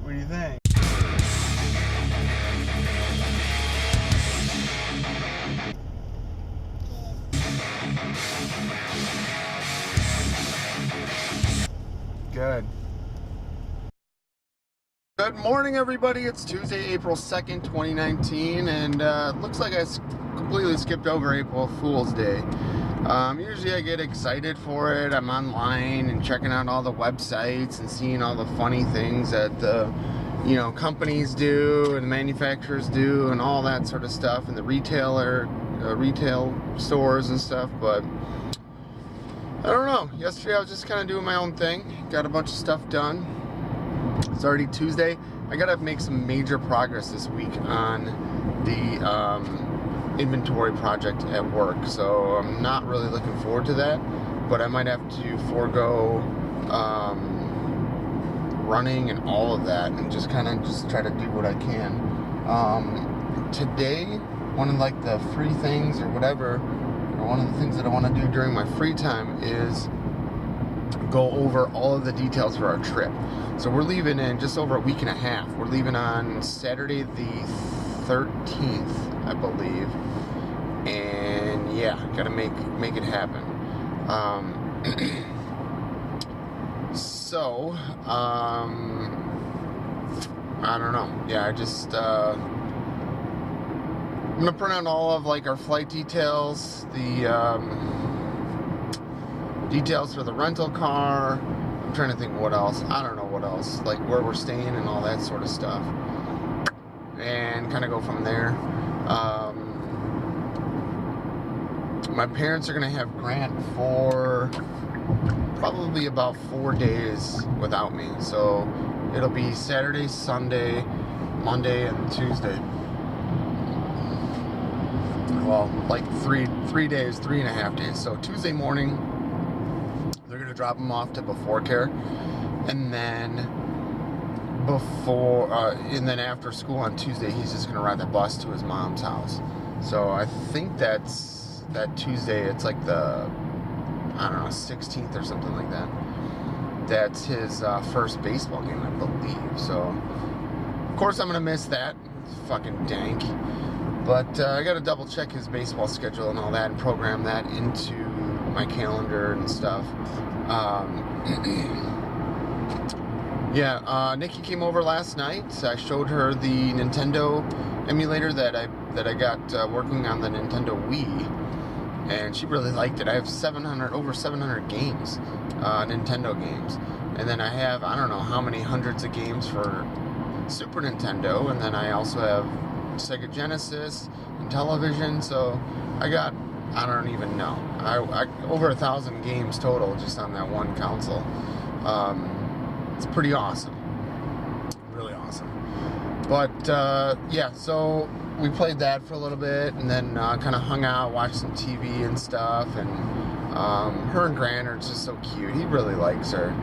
What do you think? Good. Good morning, everybody. It's Tuesday, April 2nd, 2019, and looks like I completely skipped over April Fool's Day. Usually I get excited for it. I'm online and checking out all the websites and seeing all the funny things that the companies do and the manufacturers do and all that sort of stuff, and the retail stores and stuff. But I don't know. Yesterday I was just kind of doing my own thing. Got a bunch of stuff done. It's already Tuesday. I gotta make some major progress this week on the inventory project at work. So I'm not really looking forward to that, but I might have to forego running and all of that and just kind of try to do what I can. Today, one of like the free things or whatever, or one of the things that I want to do during my free time is go over all of the details for our trip. So we're leaving in just over a week and a half. We're leaving on Saturday the 13th, I believe. And yeah, gotta make it happen. So, I don't know. Yeah, I'm gonna print out all of like our flight details, the details for the rental car. I'm trying to think what else. I don't know what else, like where we're staying and all that sort of stuff, and kind of go from there. My parents are gonna have Grant for probably about 4 days without me, so it'll be Saturday, Sunday, Monday, and Tuesday. Well, like three days, 3.5 days. So Tuesday morning, they're gonna drop him off to Before Care, and then after school on Tuesday, he's just gonna ride the bus to his mom's house. So I think that Tuesday, it's like the 16th or something like that. That's his first baseball game, I believe. So of course I'm gonna miss that. It's fucking dank. But I gotta double check his baseball schedule and all that and program that into my calendar and stuff. Nikki came over last night. I showed her the Nintendo emulator that I got working on the Nintendo Wii, and she really liked it. I have over 700 games, Nintendo games, and then I have I don't know how many hundreds of games for Super Nintendo, and then I also have Sega Genesis and television. So I got, I don't even know, I over 1,000 games total just on that one console. It's pretty awesome, really awesome. But yeah, so we played that for a little bit, and then kind of hung out, watched some TV and stuff. And her and Grant are just so cute. He really likes her.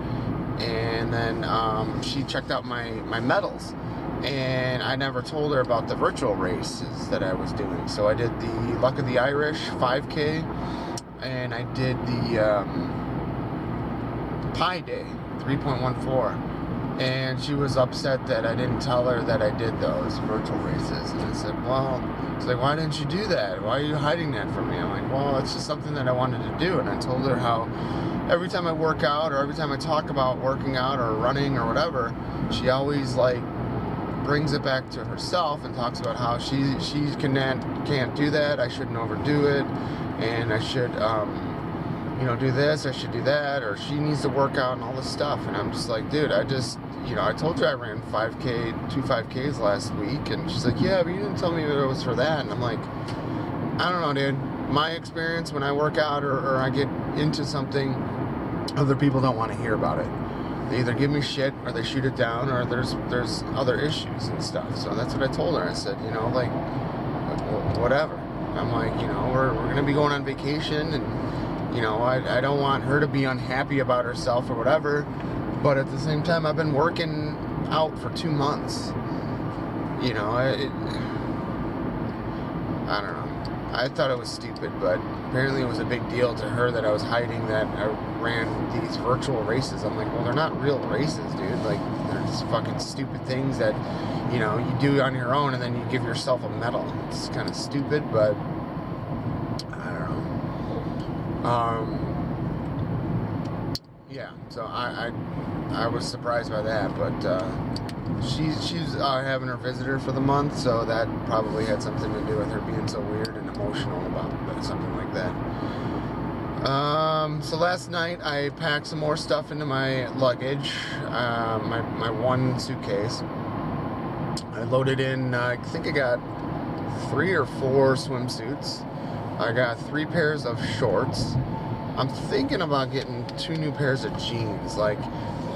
And then she checked out my medals, and I never told her about the virtual races that I was doing. So I did the Luck of the Irish 5K, and I did the Pi Day 3.14. And she was upset that I didn't tell her that I did those virtual races. And I said, well, it's like, why didn't you do that? Why are you hiding that from me? I'm like, well, it's just something that I wanted to do. And I told her how every time I work out, or every time I talk about working out or running or whatever, she always like brings it back to herself and talks about how she can't do that. I shouldn't overdo it, and I should do this, I should do that, or she needs to work out and all this stuff. And I'm just like, dude, I told you I ran 2 5Ks last week. And she's like, yeah, but you didn't tell me that it was for that. And I'm like, I don't know, dude. My experience when I work out or I get into something, other people don't want to hear about it. They either give me shit or they shoot it down, or there's other issues and stuff. So that's what I told her. I said, like, whatever. I'm like, we're going to be going on vacation, and I don't want her to be unhappy about herself or whatever, but at the same time, I've been working out for 2 months. I don't know. I thought it was stupid, but apparently it was a big deal to her that I was hiding that I ran these virtual races. I'm like, well, they're not real races, dude. Like, they're just fucking stupid things that, you know, you do on your own and then you give yourself a medal. It's kind of stupid, but I don't know. Yeah, so I was surprised by that, but she's having her visitor for the month, so that probably had something to do with her being so weird and emotional about something like that. So last night I packed some more stuff into my luggage, my one suitcase. I loaded in, I think I got 3 or 4 swimsuits. I got 3 pairs of shorts. I'm thinking about getting 2 new pairs of jeans. Like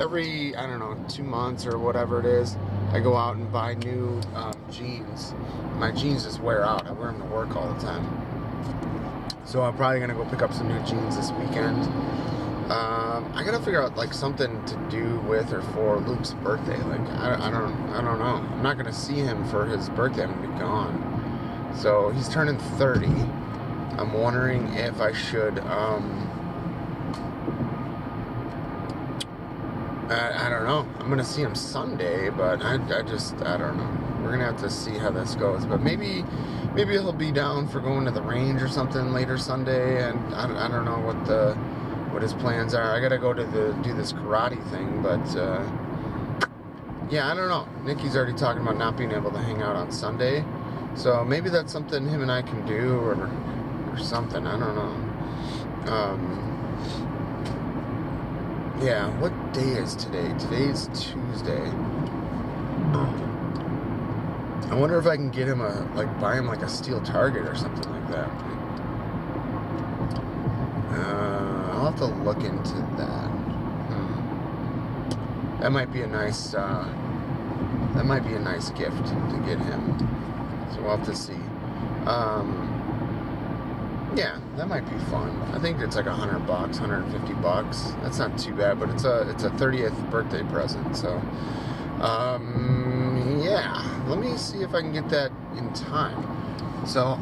every, I don't know, 2 months or whatever it is, I go out and buy new jeans. My jeans just wear out. I wear them to work all the time. So I'm probably gonna go pick up some new jeans this weekend. I gotta figure out like something to do with or for Luke's birthday. Like I don't know. I'm not gonna see him for his birthday. I'm gonna be gone. So he's turning 30. I'm wondering if I should I don't know. I'm gonna see him Sunday, but I don't know. We're gonna have to see how this goes. But maybe he'll be down for going to the range or something later Sunday, and I don't know what his plans are. I gotta go to do this karate thing, but yeah, I don't know. Nikki's already talking about not being able to hang out on Sunday, so maybe that's something him and I can do, or something. I don't know. Yeah, what day is today? Today's Tuesday. I wonder if I can get him buy him like a steel target or something like that. I'll have to look into that. That might be a nice gift to get him. So we'll have to see. Yeah, that might be fun. I think it's like $100, $150. That's not too bad, but it's a 30th birthday present. So, yeah. Let me see if I can get that in time. So,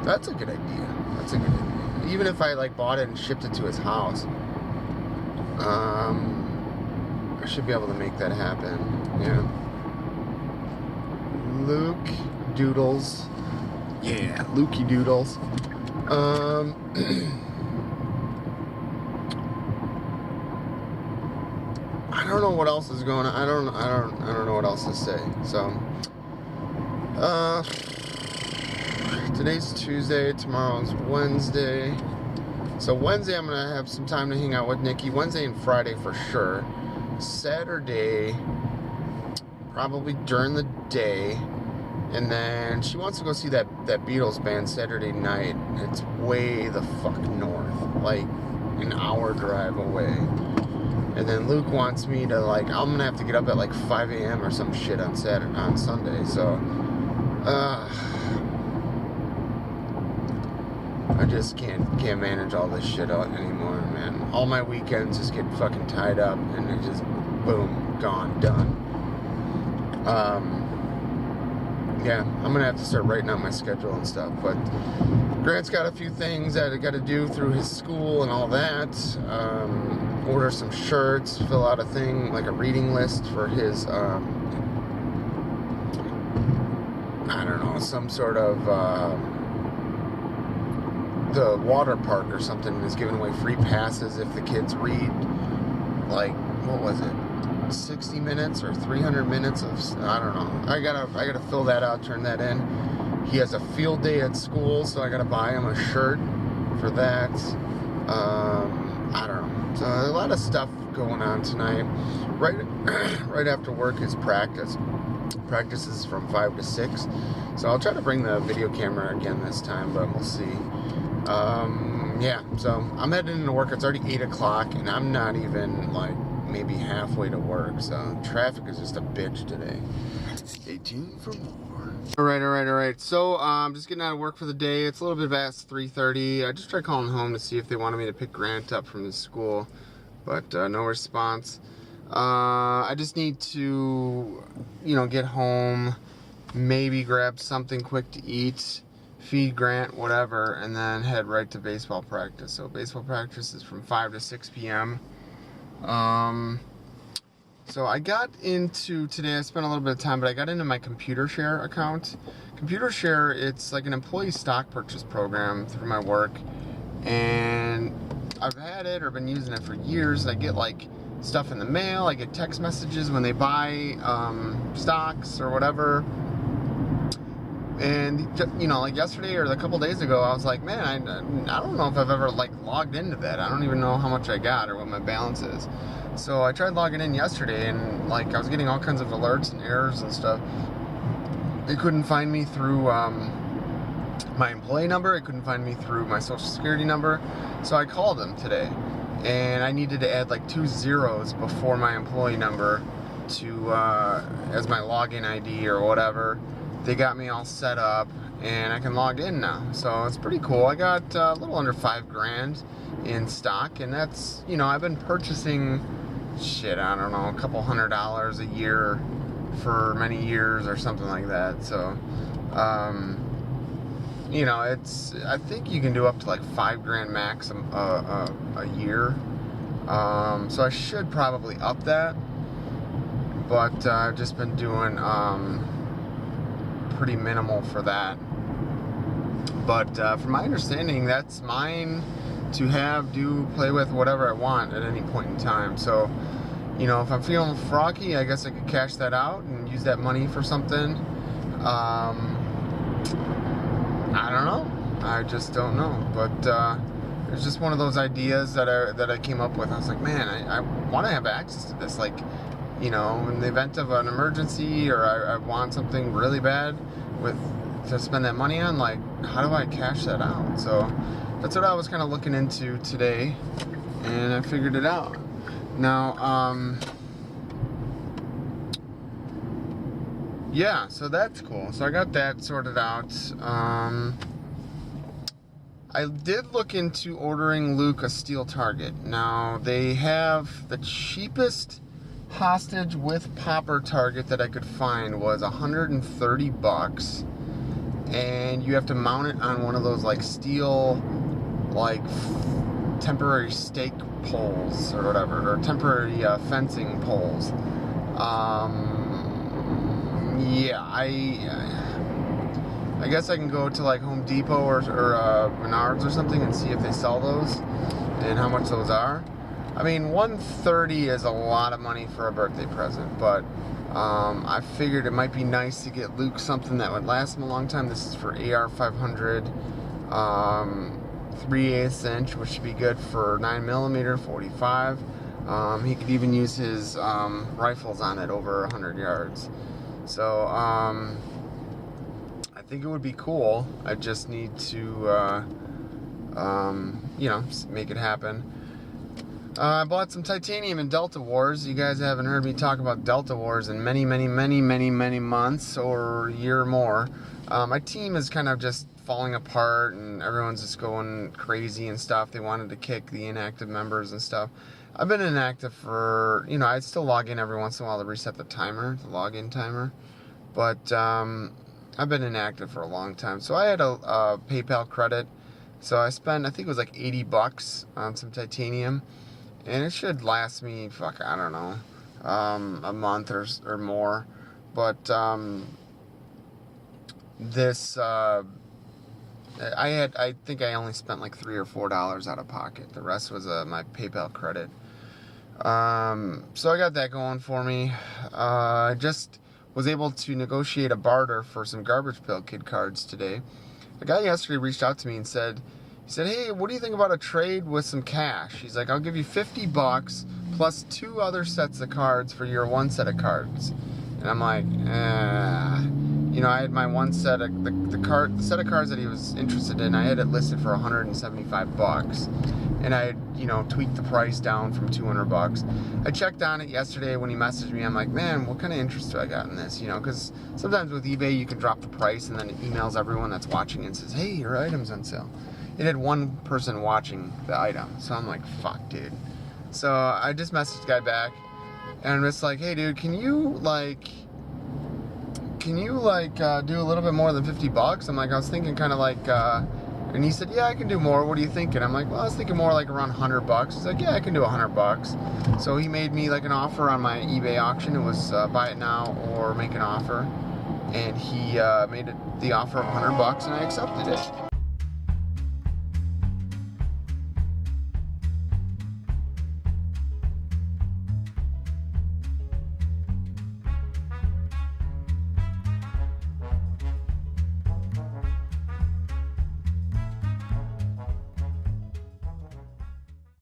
that's a good idea. That's a good idea. Even if I like bought it and shipped it to his house, I should be able to make that happen. Yeah. Luke Doodles. Yeah, Lukey Doodles. I don't know what else is going on. I don't know what else to say. So, today's Tuesday. Tomorrow's Wednesday. So Wednesday I'm gonna have some time to hang out with Nikki. Wednesday and Friday for sure. Saturday, probably during the day. And then she wants to go see that Beatles band Saturday night. It's way the fuck north, like an hour drive away. And then Luke wants me to I'm gonna have to get up at like 5 a.m. or some shit on Sunday. So, I just can't manage all this shit out anymore, man. All my weekends just get fucking tied up, and it just boom, gone, done. Yeah, I'm gonna have to start writing out my schedule and stuff, but Grant's got a few things that I gotta do through his school and all that. Order some shirts, fill out a thing, like a reading list for his, I don't know, some sort of, the water park or something is giving away free passes if the kids read, like, what was it? 60 minutes or 300 minutes of, I don't know. I gotta fill that out, turn that in. He has a field day at school, so I gotta buy him a shirt for that. I don't know. So a lot of stuff going on tonight. Right after work is practice. Practice is from 5 to 6. So I'll try to bring the video camera again this time, but we'll see. Yeah, so I'm heading into work. It's already 8 o'clock, and I'm not even maybe halfway to work, so traffic is just a bitch today. 18 for more. All right. So I'm just getting out of work for the day. It's a little bit past 3:30. I just tried calling home to see if they wanted me to pick Grant up from the school, but no response. I just need to, get home, maybe grab something quick to eat, feed Grant, whatever, and then head right to baseball practice. So baseball practice is from 5 to 6 p.m. So I got into, today I spent a little bit of time, but I got into my ComputerShare account. ComputerShare, it's like an employee stock purchase program through my work, and I've had it or been using it for years. I get like stuff in the mail, I get text messages when they buy stocks or whatever. And you know, like yesterday or a couple days ago, I was like, man, I don't know if I've ever like logged into that. I don't even know how much I got or what my balance is. So I tried logging in yesterday, and like I was getting all kinds of alerts and errors and stuff. They couldn't find me through my employee number. It couldn't find me through my social security number. So I called them today, and I needed to add like 2 zeros before my employee number to as my login ID or whatever. They got me all set up, and I can log in now. So it's pretty cool. I got a little under $5,000 in stock, and that's, you know, I've been purchasing shit, I don't know, a couple $100 a year for many years or something like that. So you know, it's, I think you can do up to like $5,000 max a year. So I should probably up that, but I've just been doing pretty minimal for that. But from my understanding, that's mine to have, do, play with, whatever I want at any point in time. So, you know, if I'm feeling froggy, I guess I could cash that out and use that money for something. I don't know. I just don't know. But it's just one of those ideas that I came up with. I was like, man, I want to have access to this. Like, you know, in the event of an emergency, or I want something really bad to spend that money on, like, how do I cash that out? So that's what I was kind of looking into today, and I figured it out. Now, yeah, so that's cool. So I got that sorted out. I did look into ordering Luke a steel target. Now, they have the cheapest hostage with popper target that I could find was $130, and you have to mount it on one of those like steel, like temporary stake poles or whatever, or temporary fencing poles. Yeah, I guess I can go to like Home Depot or Menards or something and see if they sell those and how much those are. I mean, $130 is a lot of money for a birthday present, but I figured it might be nice to get Luke something that would last him a long time. This is for AR 500, 3/8 inch, which should be good for 9mm, 45. He could even use his rifles on it over 100 yards. So I think it would be cool. I just need to, you know, make it happen. I bought some titanium in Delta Wars. You guys haven't heard me talk about Delta Wars in many months or a year or more. My team is kind of just falling apart, and everyone's just going crazy and stuff. They wanted to kick the inactive members and stuff. I've been inactive for, you know, I still log in every once in a while to reset the timer, the login timer. But I've been inactive for a long time. So I had a PayPal credit. So I spent, I think it was like $80 on some titanium. And it should last me, I don't know, a month or more. But this, I think I only spent like $3 or $4 out of pocket. The rest was my PayPal credit. So I got that going for me. I just was able to negotiate a barter for some Garbage Pail Kid cards today. A guy yesterday reached out to me and said, hey, what do you think about a trade with some cash? He's like, I'll give you $50 plus 2 other sets of cards for your 1 set of cards. And I'm like, you know, I had my 1 set of the set of cards that he was interested in. I had it listed for $175, and I had, you know, tweaked the price down from $200. I checked on it yesterday when he messaged me. I'm like, man, what kind of interest do I got in this? You know, because sometimes with eBay you can drop the price and then it emails everyone that's watching and says, hey, your item's on sale. It had 1 person watching the item, so I'm like, fuck, dude. So I just messaged the guy back, and I'm just like, hey, dude, can you can you like do a little bit more than $50? I'm like, I was thinking kind of like, and he said, yeah, I can do more. What are you thinking? I'm like, well, I was thinking more like around $100. He's like, yeah, I can do $100. So he made me like an offer on my eBay auction. It was buy it now or make an offer. And he made the offer of $100, and I accepted it.